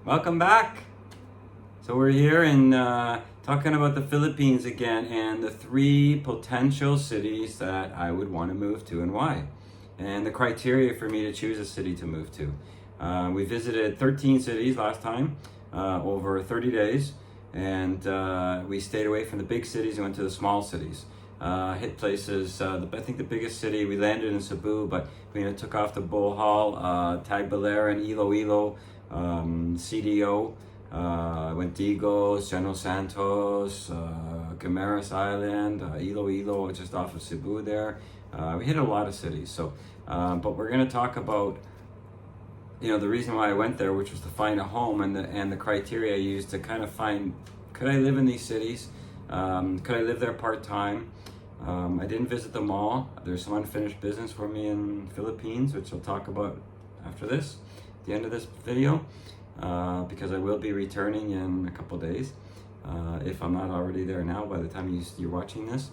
Welcome back. So we're here and talking about the Philippines again and the three potential cities that I would want to move to and why. And the criteria for me to choose a city to move to. We visited 13 cities last time, over 30 days. And we stayed away from the big cities and went to the small cities. Hit places, I think the biggest city, we landed in Cebu, but we took off to Bohol, Tagbilaran, Iloilo, CDO, went Digos, General Santos, Camarines Island, Iloilo, just off of Cebu there. We hit a lot of cities. So, but we're going to talk about the reason why I went there, which was to find a home, and the criteria I used to kind of find, could I live in these cities? Could I live there part-time? I didn't visit them all. There's some unfinished business for me in Philippines, which I'll talk about after this, at the end of this video, because I will be returning in a couple days, if I'm not already there now by the time you're watching this.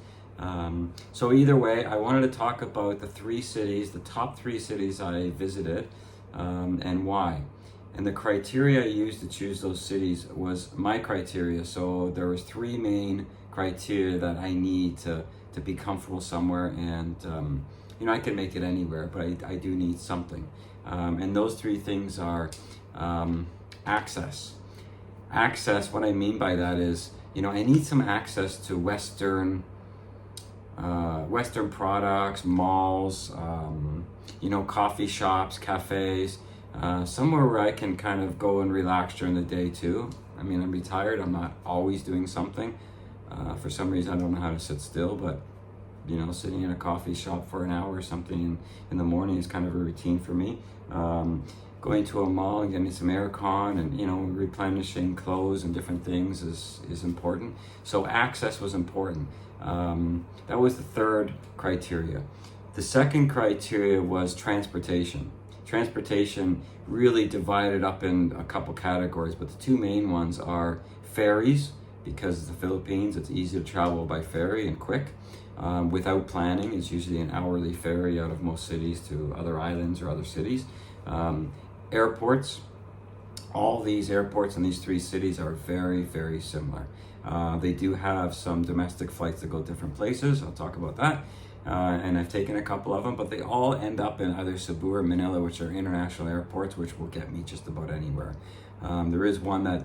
So either way, I wanted to talk about the top three cities I visited, and why. And the criteria I used to choose those cities was my criteria. So there was three main criteria that I need to be comfortable somewhere, and I can make it anywhere, but I do need something. And those three things are access. Access, what I mean by that is, I need some access to Western products, malls, coffee shops, cafes, somewhere where I can kind of go and relax during the day too. I mean, I'm retired, I'm not always doing something. For some reason, I don't know how to sit still, but sitting in a coffee shop for an hour or something in the morning is kind of a routine for me. Going to a mall and getting some aircon and replenishing clothes and different things is important. So access was important. That was the third criteria. The second criteria was transportation. Transportation really divided up in a couple categories, but the two main ones are ferries, because it's the Philippines, it's easy to travel by ferry and quick. Without planning, it's usually an hourly ferry out of most cities to other islands or other cities. Airports, all these airports in these three cities are very, very similar. They do have some domestic flights that go different places. I'll talk about that. And I've taken a couple of them, but they all end up in either Cebu or Manila, which are international airports, which will get me just about anywhere. There is one that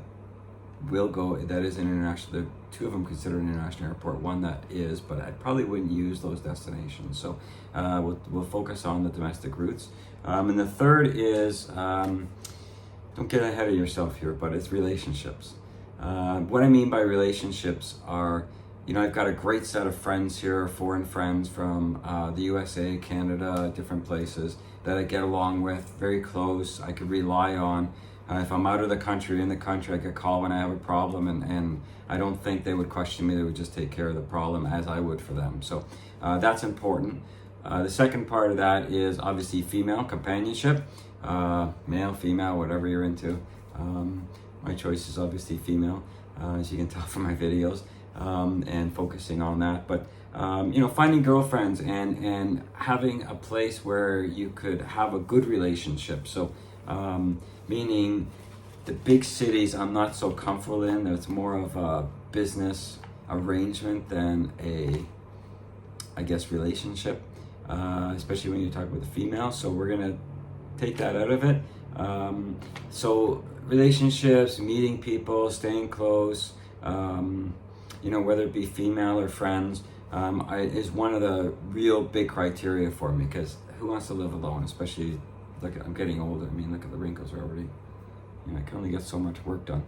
is an international, there are two of them considered an international airport, one that is, but I probably wouldn't use those destinations. So we'll focus on the domestic routes. And the third is, don't get ahead of yourself here, but it's relationships. What I mean by relationships are, I've got a great set of friends here, foreign friends from the USA, Canada, different places that I get along with, very close, I could rely on. If I'm out of the country, in the country, I get called when I have a problem, and I don't think they would question me. They would just take care of the problem as I would for them. So that's important. The second part of that is obviously female companionship, male, female, whatever you're into. My choice is obviously female, as you can tell from my videos, and focusing on that. But finding girlfriends and having a place where you could have a good relationship. So meaning the big cities I'm not so comfortable in. It's more of a business arrangement than relationship, especially when you talk with a female. So we're gonna take that out of it. So relationships, meeting people, staying close, whether it be female or friends, is one of the real big criteria for me, because who wants to live alone, especially, I'm getting older. I mean, look at the wrinkles are already, I can only get so much work done.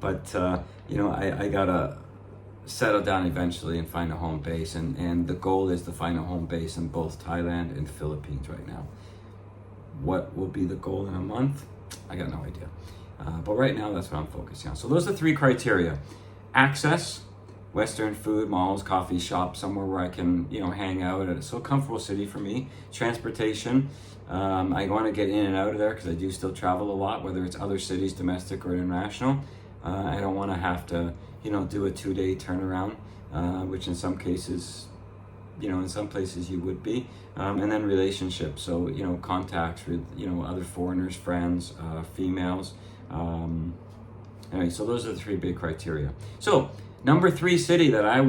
But I gotta settle down eventually and find a home base, and the goal is to find a home base in both Thailand and the Philippines right now. What will be the goal in a month? I got no idea. But right now, that's what I'm focusing on. So those are three criteria: access, Western food, malls, coffee shops, somewhere where I can, hang out. It's a comfortable city for me. Transportation, I want to get in and out of there because I do still travel a lot, whether it's other cities, domestic or international. I don't want to have to, do a 2-day turnaround, which in some cases in some places you would be. And then relationships, so contacts with other foreigners, friends, females. Anyway, so those are the three big criteria. So number 3 city that I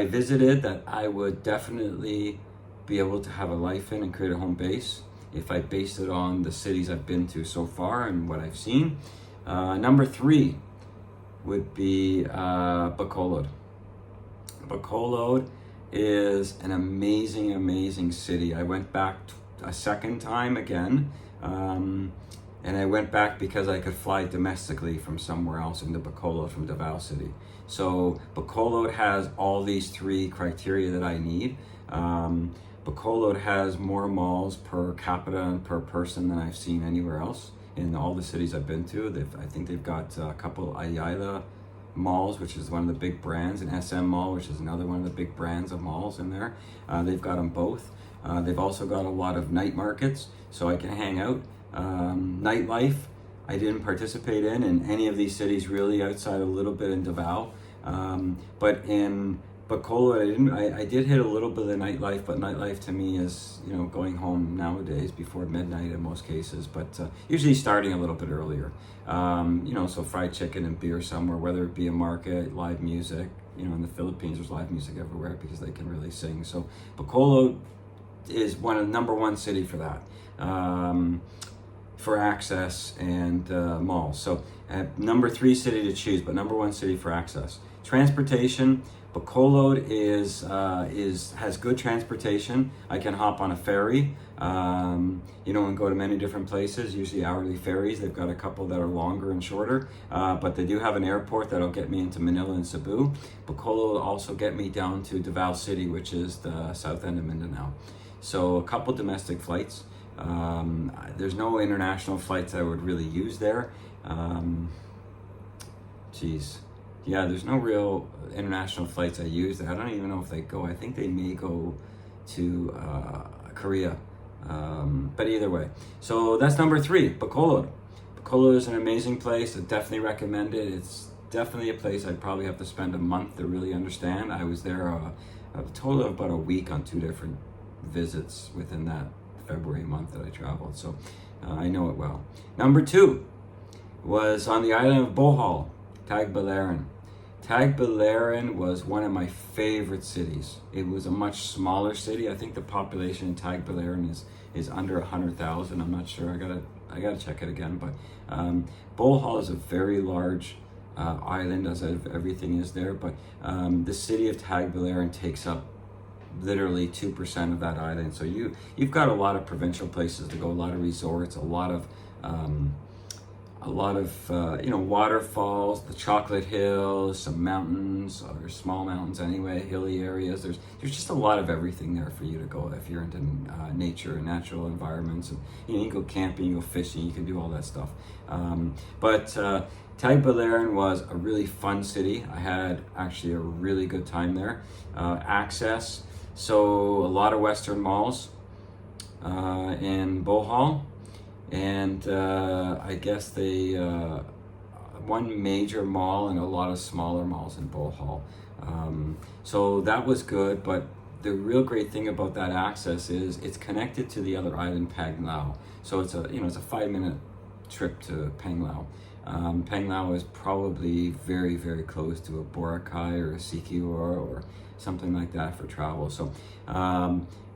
visited, that I would definitely be able to have a life in and create a home base if I based it on the cities I've been to so far and what I've seen. Number 3 would be Bacolod. Bacolod is an amazing, amazing city. I went back a second time again, and I went back because I could fly domestically from somewhere else into Bacolod from Davao City. So Bacolod has all these 3 criteria that I need. Bacolod has more malls per capita and per person than I've seen anywhere else in all the cities I've been to. I think they've got a couple Ayala malls, which is one of the big brands, and SM Mall, which is another one of the big brands of malls in there. They've got them both. They've also got a lot of night markets, so I can hang out. Nightlife, I didn't participate in any of these cities really, outside a little bit in Davao. But in Bacolod, I did hit a little bit of the nightlife, but nightlife to me is, going home nowadays before midnight in most cases, but usually starting a little bit earlier. So fried chicken and beer somewhere, whether it be a market, live music. In the Philippines, there's live music everywhere because they can really sing. So Bacolod is number 1 city for that, for access and malls. So number 3 city to choose, but number 1 city for access. Transportation. Bacolod has good transportation. I can hop on a ferry, and go to many different places, usually hourly ferries. They've got a couple that are longer and shorter, but they do have an airport that'll get me into Manila and Cebu. Bacolod will also get me down to Davao City, which is the south end of Mindanao. So a couple domestic flights. There's no international flights I would really use there. Yeah, there's no real international flights I use. I don't even know if they go. I think they may go to Korea. But either way. So that's number 3, Bacolod. Bacolod is an amazing place. I definitely recommend it. It's definitely a place I'd probably have to spend a month to really understand. I was there a total of about a week on 2 different visits within that February month that I traveled. So I know it well. Number 2 was on the island of Bohol, Tagbilaran. Tagbilaran was one of my favorite cities. It was a much smaller city. I think the population in Tagbilaran is under 100,000. I'm not sure. I gotta check it again. But Bohol is a very large island, as everything is there. But the city of Tagbilaran takes up literally 2% of that island. So you've got a lot of provincial places to go, a lot of resorts, a lot of waterfalls, the Chocolate Hills, some mountains, or small mountains anyway, hilly areas. There's just a lot of everything there for you to go if you're into nature and natural environments. And you can go camping, you can go fishing, you can do all that stuff. But Tagbilaran was a really fun city. I had actually a really good time there. Access, so a lot of Western malls in Bohol. And I guess one major mall and a lot of smaller malls in Bohol. So that was good, but the real great thing about that access is it's connected to the other island, Panglao. So it's a 5-minute trip to Panglao. Panglao is probably very, very close to a Boracay or a Siquijor or something like that for travel. So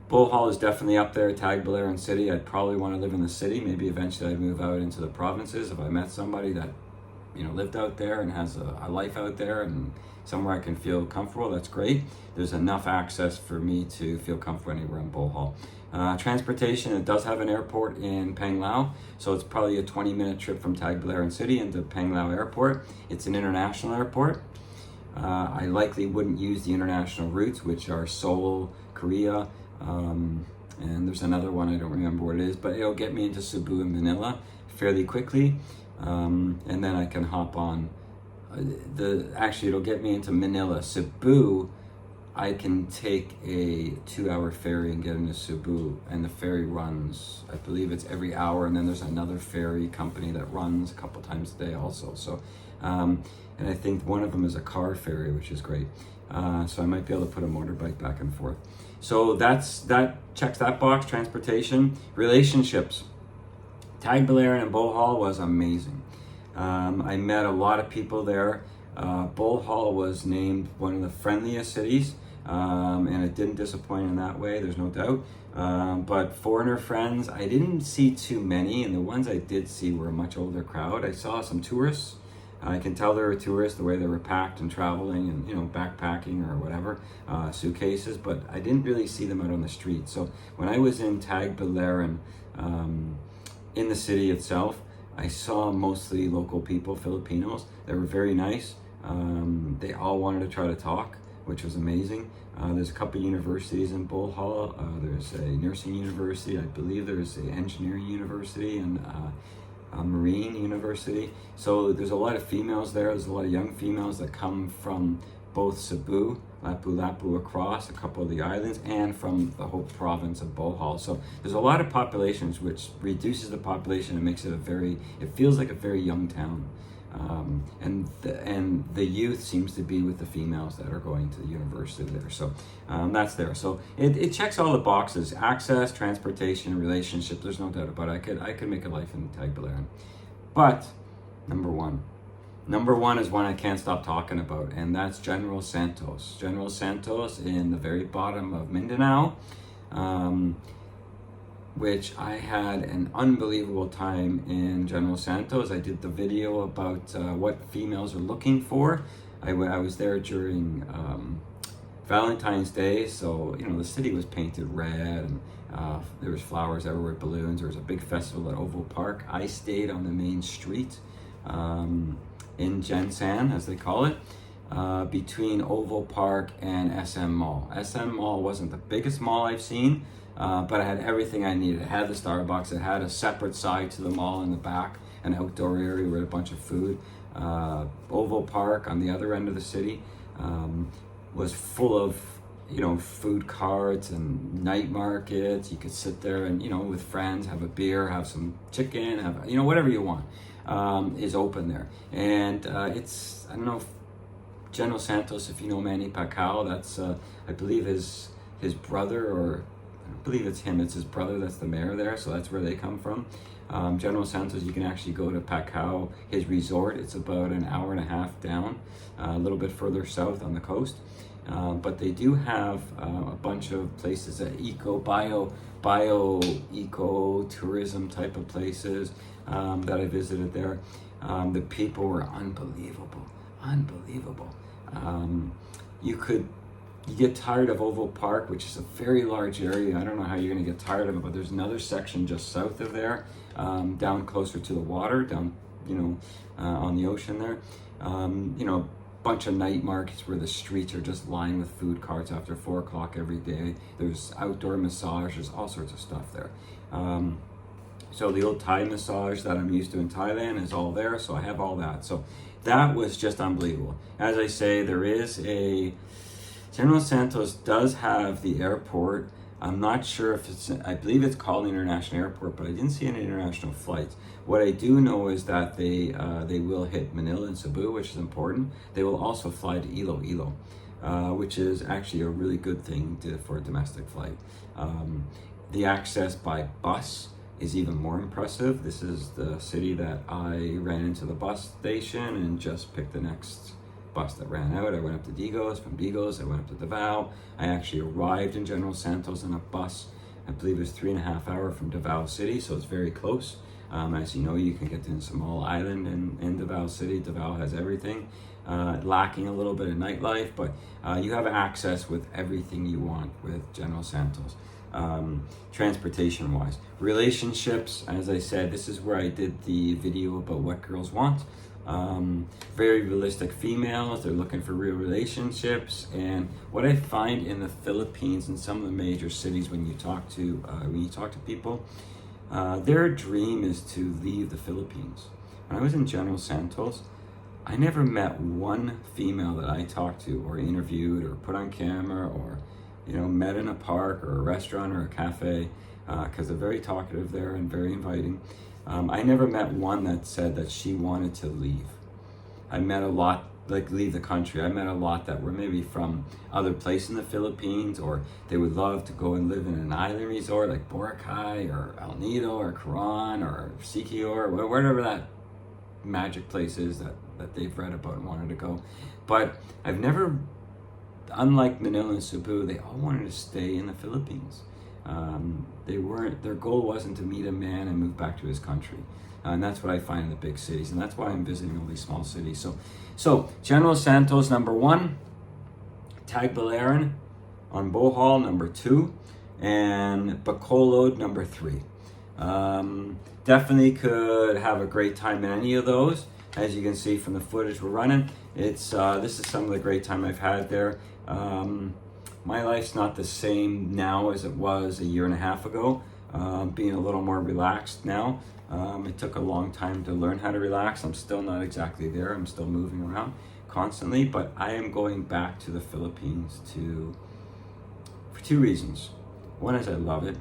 Bohol is definitely up there. Tagbilaran City, I'd probably want to live in the city. Maybe eventually I'd move out into the provinces if I met somebody that lived out there and has a life out there and somewhere I can feel comfortable. That's great. There's enough access for me to feel comfortable anywhere in Bohol. Transportation, it does have an airport in Panglao, so it's probably a 20-minute trip from Tagbilaran City into Panglao Airport. It's an international airport. I likely wouldn't use the international routes, which are Seoul, Korea, and there's another one, I don't remember what it is, but it'll get me into Cebu and Manila fairly quickly, and then I can hop on it'll get me into Manila. Cebu, I can take a 2-hour ferry and get into Cebu, and the ferry runs, I believe it's every hour, and then there's another ferry company that runs a couple times a day also. So, and I think one of them is a car ferry, which is great. So I might be able to put a motorbike back and forth. So that checks that box. Transportation. Relationships. Tagbilaran and Bohol was amazing. I met a lot of people there. Bohol was named one of the friendliest cities, and it didn't disappoint in that way, there's no doubt. But foreigner friends, I didn't see too many, and the ones I did see were a much older crowd. I saw some tourists. I can tell they were tourists the way they were packed and traveling and, you know, backpacking or whatever, suitcases, but I didn't really see them out on the street. So when I was in Tagbilaran, in the city itself, I saw mostly local people, Filipinos. They were very nice. They all wanted to try to talk, which was amazing. There's a couple universities in Bohol. There's a nursing university. I believe there's an engineering university and a marine university. So there's a lot of females there. There's a lot of young females that come from both Cebu, Lapu-Lapu across a couple of the islands, and from the whole province of Bohol. So there's a lot of populations, which reduces the population and makes it it feels like a very young town. And the youth seems to be with the females that are going to the university there. So that's there. So it checks all the boxes: access, transportation, relationship. There's no doubt about it. I could make a life in Tagbilaran. But number one is one I can't stop talking about, and that's General Santos. General Santos in the very bottom of Mindanao. Which I had an unbelievable time in General Santos. I did the video about what females are looking for. I was there during Valentine's Day, so you know the city was painted red, and there was flowers everywhere, balloons. There was a big festival at Oval Park. I stayed on the main street in Gensan, as they call it, between Oval Park and SM Mall. SM Mall wasn't the biggest mall I've seen, but it had everything I needed. It had the Starbucks. It had a separate side to the mall in the back, an outdoor area with a bunch of food. Oval Park on the other end of the city was full of, you know, food carts and night markets. You could sit there and, you know, with friends, have a beer, have some chicken, have, you know, whatever you want, is open there. And it's, I don't know if General Santos, if you know Manny Pacquiao, that's, I believe his brother, or I believe it's him, it's his brother that's the mayor there, so that's where they come from. General Santos, you can actually go to Pacquiao, his resort. It's about an hour and a half down, a little bit further south on the coast. But they do have a bunch of places that eco tourism type of places that I visited there. The people were unbelievable. You get tired of Oval Park, which is a very large area. I don't know how you're going to get tired of it, but there's another section just south of there, down closer to the water, down, you know, on the ocean there. You know, bunch of night markets where the streets are just lined with food carts after 4 o'clock every day. There's outdoor massage, there's all sorts of stuff there. So the old Thai massage that I'm used to in Thailand is all there, so I have all that. So that was just unbelievable. As I say, General Santos does have the airport. I'm not sure if I believe it's called International Airport, but I didn't see any international flights. What I do know is that they will hit Manila and Cebu, which is important. They will also fly to Iloilo, which is actually a really good thing for a domestic flight. The access by bus is even more impressive. This is the city that I ran into the bus station and just picked the next bus that ran out. I went up to Digos. From Digos, I went up to Davao. I actually arrived in General Santos on a bus. I believe it was 3.5 hours from Davao City, so it's very close. As you know, you can get to Samal Island in Davao City. Davao has everything, lacking a little bit of nightlife, but you have access with everything you want with General Santos. Transportation-wise. Relationships, as I said, this is where I did the video about what girls want. Very realistic females. They're looking for real relationships. And what I find in the Philippines and some of the major cities, when you talk to people, their dream is to leave the Philippines. When I was in General Santos, I never met one female that I talked to or interviewed or put on camera or, met in a park or a restaurant or a cafe, because they're very talkative there and very inviting. I never met one that said that she wanted to leave. I met a lot, like leave the country. I met a lot that were maybe from other places in the Philippines, or they would love to go and live in an island resort like Boracay or El Nido or Coron or Siquijor, or wherever that magic place is that they've read about and wanted to go. But I've never, unlike Manila and Cebu, they all wanted to stay in the Philippines. Their goal wasn't to meet a man and move back to his country. And that's what I find in the big cities, and that's why I'm visiting all these small cities. So General Santos, number 1, Tagbilaran on Bohol, number 2, and Bacolod, number 3. Definitely could have a great time in any of those. As you can see from the footage we're running, this is some of the great time I've had there. My life's not the same now as it was a year and a half ago. Being a little more relaxed now. It took a long time to learn how to relax. I'm still not exactly there. I'm still moving around constantly, but I am going back to the Philippines for 2 reasons. One is I love it.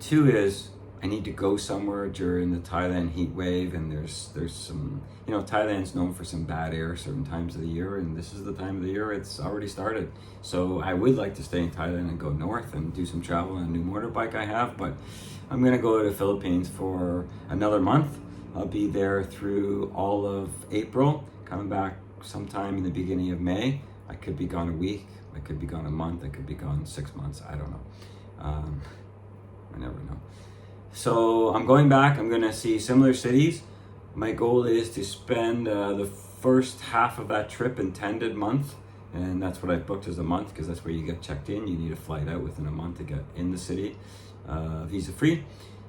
2 is I need to go somewhere during the Thailand heat wave, and there's some, Thailand's known for some bad air certain times of the year, and this is the time of the year it's already started. So I would like to stay in Thailand and go north and do some travel on a new motorbike I have, but I'm gonna go to the Philippines for another month. I'll be there through all of April, coming back sometime in the beginning of May. I could be gone a week, I could be gone a month, I could be gone 6 months, I don't know. I never know. So I'm going back, I'm gonna see similar cities. My goal is to spend the first half of that trip intended month, and that's what I've booked as a month, because that's where you get checked in. You need a flight out within a month to get in the city, visa free.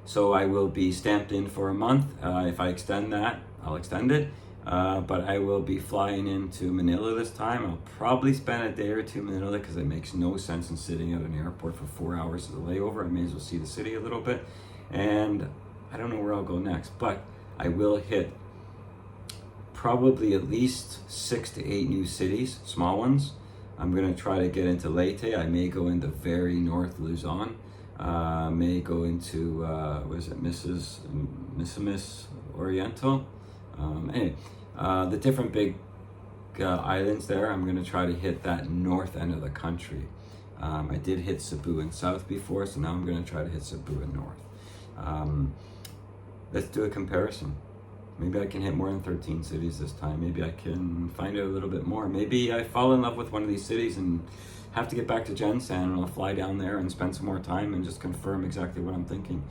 So I will be stamped in for a month. If I extend that, I'll extend it. But I will be flying into Manila this time. I'll probably spend a day or 2 in Manila, because it makes no sense in sitting at an airport for 4 hours of the layover. I may as well see the city a little bit. And I don't know where I'll go next, but I will hit probably at least 6 to 8 new cities, small ones. I'm gonna try to get into Leyte. I may go into very north Luzon. May go into, Misamis Oriental. Anyway, the different big islands there, I'm gonna try to hit that north end of the country. I did hit Cebu and south before, so now I'm gonna try to hit Cebu and north. Let's do a comparison. Maybe I can hit more than 13 cities this time. Maybe I can find out a little bit more. Maybe I fall in love with one of these cities and have to get back to Gensan, and I'll fly down there and spend some more time and just confirm exactly what I'm thinking.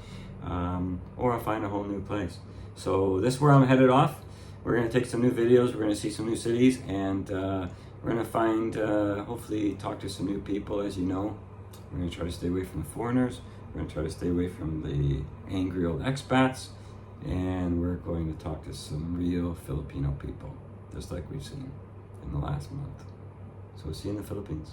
Or I'll find a whole new place. So this is where I'm headed off. We're gonna take some new videos, we're gonna see some new cities, and we're gonna find, hopefully talk to some new people. As you know, we're gonna try to stay away from the foreigners. We're going to try to stay away from the angry old expats, and we're going to talk to some real Filipino people, just like we've seen in the last month. So we'll see you in the Philippines.